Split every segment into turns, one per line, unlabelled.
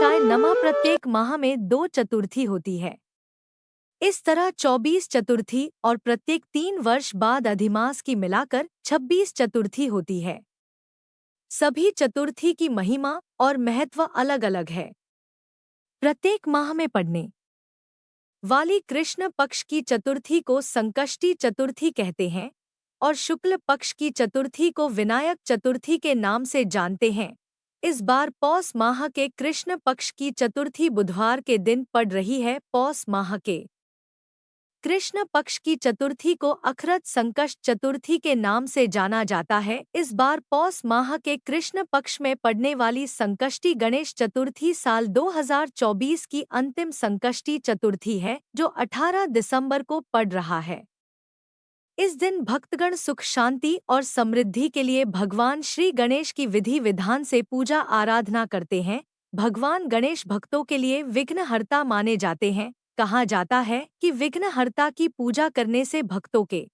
गणेशाय नमः। प्रत्येक माह में 2 चतुर्थी होती है। इस तरह 24 चतुर्थी और प्रत्येक 3 वर्ष बाद अधिमास की मिलाकर 26 चतुर्थी होती है। सभी चतुर्थी की महिमा और महत्व अलग अलग है। प्रत्येक माह में पड़ने वाली कृष्ण पक्ष की चतुर्थी को संकष्टी चतुर्थी कहते हैं और शुक्ल पक्ष की चतुर्थी को विनायक चतुर्थी के नाम से जानते हैं। इस बार पौष माह के कृष्ण पक्ष की चतुर्थी बुधवार के दिन पड़ रही है। पौष माह के कृष्ण पक्ष की चतुर्थी को अखरत संकष्ट चतुर्थी के नाम से जाना जाता है। इस बार पौष माह के कृष्ण पक्ष में पड़ने वाली संकष्टी गणेश चतुर्थी साल 2024 की अंतिम संकष्टी चतुर्थी है, जो 18 दिसंबर को पड़ रहा है। इस दिन भक्तगण सुख शांति और समृद्धि के लिए भगवान श्री गणेश की विधि विधान से पूजा आराधना करते हैं। भगवान गणेश भक्तों के लिए विघ्नहर्ता माने जाते हैं। कहा जाता है कि विघ्नहर्ता की पूजा करने से भक्तों के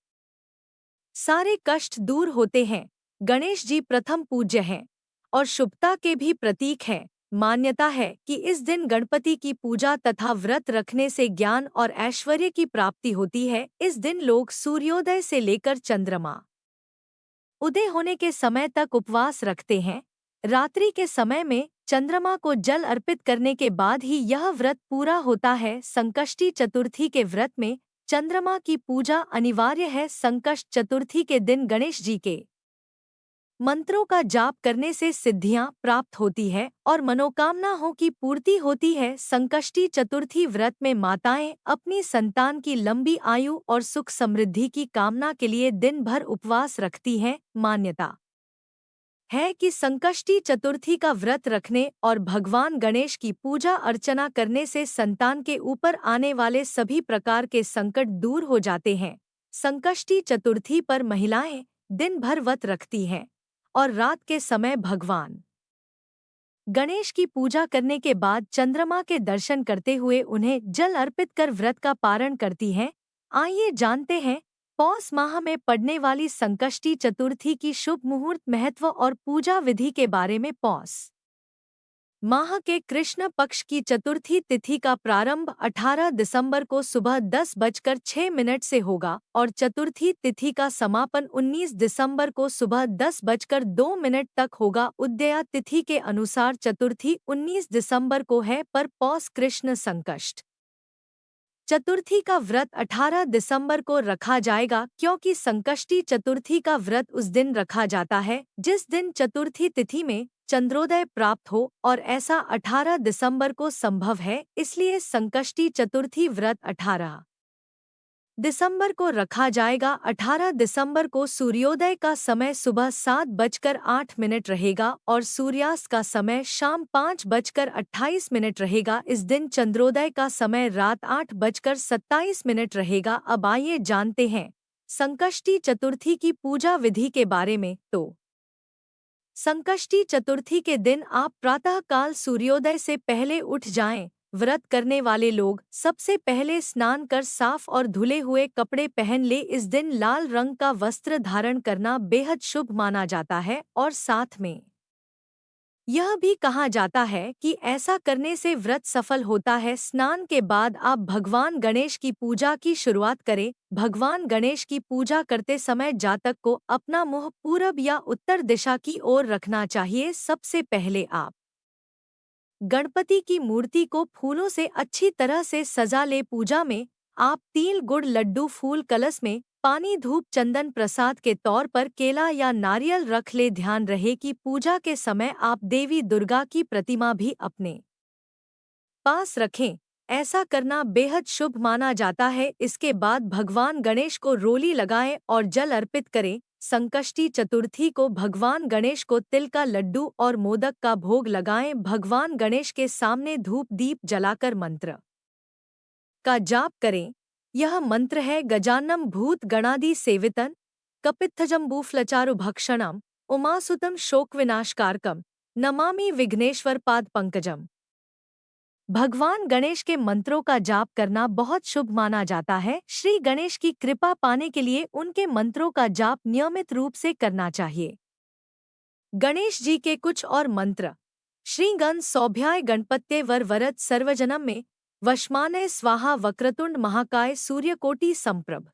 सारे कष्ट दूर होते हैं। गणेश जी प्रथम पूज्य हैं और शुभता के भी प्रतीक हैं। मान्यता है कि इस दिन गणपति की पूजा तथा व्रत रखने से ज्ञान और ऐश्वर्य की प्राप्ति होती है। इस दिन लोग सूर्योदय से लेकर चंद्रमा उदय होने के समय तक उपवास रखते हैं। रात्रि के समय में चंद्रमा को जल अर्पित करने के बाद ही यह व्रत पूरा होता है। संकष्टी चतुर्थी के व्रत में चंद्रमा की पूजा अनिवार्य है। संकष्ट चतुर्थी के दिन गणेश जी के मंत्रों का जाप करने से सिद्धियां प्राप्त होती है और मनोकामनाओं की पूर्ति होती है। संकष्टी चतुर्थी व्रत में माताएं अपनी संतान की लंबी आयु और सुख समृद्धि की कामना के लिए दिन भर उपवास रखती हैं। मान्यता है कि संकष्टी चतुर्थी का व्रत रखने और भगवान गणेश की पूजा अर्चना करने से संतान के ऊपर आने वाले सभी प्रकार के संकट दूर हो जाते हैं। संकष्टी चतुर्थी पर महिलाएं दिन भर व्रत रखती हैं और रात के समय भगवान गणेश की पूजा करने के बाद चंद्रमा के दर्शन करते हुए उन्हें जल अर्पित कर व्रत का पारण करती हैं। आइए जानते हैं पौष माह में पड़ने वाली संकष्टी चतुर्थी की शुभ मुहूर्त, महत्व और पूजा विधि के बारे में। पौष माह के कृष्ण पक्ष की चतुर्थी तिथि का प्रारंभ 18 दिसंबर को सुबह 10:06 से होगा और चतुर्थी तिथि का समापन 19 दिसंबर को सुबह 10:02 तक होगा। उदया तिथि के अनुसार चतुर्थी 19 दिसंबर को है, पर पौष कृष्ण संकष्ट चतुर्थी का व्रत 18 दिसंबर को रखा जाएगा, क्योंकि संकष्टी चतुर्थी का व्रत उस दिन रखा जाता है जिस दिन चतुर्थी तिथि में चंद्रोदय प्राप्त हो, और ऐसा 18 दिसंबर को संभव है। इसलिए संकष्टी चतुर्थी व्रत 18 दिसंबर को रखा जाएगा। 18 दिसंबर को सूर्योदय का समय सुबह 7:08 रहेगा और सूर्यास्त का समय शाम 5:28 रहेगा। इस दिन चंद्रोदय का समय रात 8:27 रहेगा। अब आइए जानते हैं संकष्टी चतुर्थी की पूजा विधि के बारे में। तो संकष्टी चतुर्थी के दिन आप प्रातः काल सूर्योदय से पहले उठ जाएं। व्रत करने वाले लोग सबसे पहले स्नान कर साफ और धुले हुए कपड़े पहन ले। इस दिन लाल रंग का वस्त्र धारण करना बेहद शुभ माना जाता है और साथ में यह भी कहा जाता है कि ऐसा करने से व्रत सफल होता है। स्नान के बाद आप भगवान गणेश की पूजा की शुरुआत करें। भगवान गणेश की पूजा करते समय जातक को अपना मुंह पूरब या उत्तर दिशा की ओर रखना चाहिए। सबसे पहले आप गणपति की मूर्ति को फूलों से अच्छी तरह से सजा ले। पूजा में आप तिल, गुड़, लड्डू, फूल, कलश में पानी, धूप, चंदन प्रसाद के तौर पर केला या नारियल रख ले। ध्यान रहे कि पूजा के समय आप देवी दुर्गा की प्रतिमा भी अपने पास रखें। ऐसा करना बेहद शुभ माना जाता है। इसके बाद भगवान गणेश को रोली लगाएं और जल अर्पित करें। संकष्टी चतुर्थी को भगवान गणेश को तिल का लड्डू और मोदक का भोग लगाएं। भगवान गणेश के सामने धूप दीप जलाकर मंत्र का जाप करें। यह मंत्र है: गजानम भूत गणादि सेवितन कपित्थजम्बूफलचारु भक्षणम उमासुतम शोकविनाशकारकम नमामि विघ्नेश्वर पाद पंकजम। भगवान गणेश के मंत्रों का जाप करना बहुत शुभ माना जाता है। श्री गणेश की कृपा पाने के लिए उनके मंत्रों का जाप नियमित रूप से करना चाहिए। गणेश जी के कुछ और मंत्र। श्रीगण सौभ्याय गणपत्ये वर वरद सर्वजनम में वशमानय स्वाहा वक्रतुंड महाकाय सूर्यकोटि संप्रभ।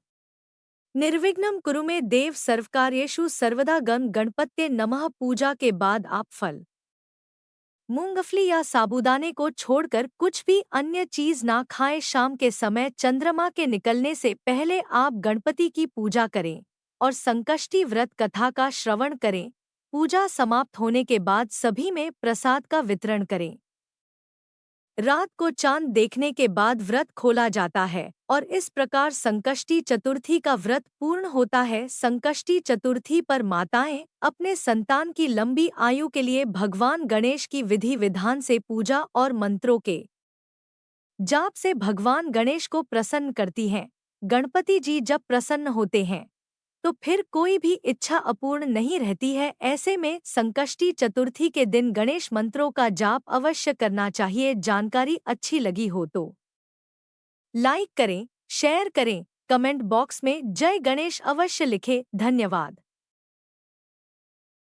निर्विघ्नं कुरु मे देव सर्वकार्येषु सर्वदा। गण गणपत्ये नमः। पूजा के बाद आप फल, मूंगफली या साबूदाने को छोड़कर कुछ भी अन्य चीज ना खाएं। शाम के समय चंद्रमा के निकलने से पहले आप गणपति की पूजा करें और संकष्टी व्रत कथा का श्रवण करें। पूजा समाप्त होने के बाद सभी में प्रसाद का वितरण करें। रात को चांद देखने के बाद व्रत खोला जाता है और इस प्रकार संकष्टी चतुर्थी का व्रत पूर्ण होता है। संकष्टी चतुर्थी पर माताएं अपने संतान की लंबी आयु के लिए भगवान गणेश की विधि विधान से पूजा और मंत्रों के जाप से भगवान गणेश को प्रसन्न करती हैं। गणपति जी जब प्रसन्न होते हैं तो फिर कोई भी इच्छा अपूर्ण नहीं रहती है। ऐसे में संकष्टी चतुर्थी के दिन गणेश मंत्रों का जाप अवश्य करना चाहिए। जानकारी अच्छी लगी हो तो लाइक करें, शेयर करें, कमेंट बॉक्स में जय गणेश अवश्य लिखें। धन्यवाद।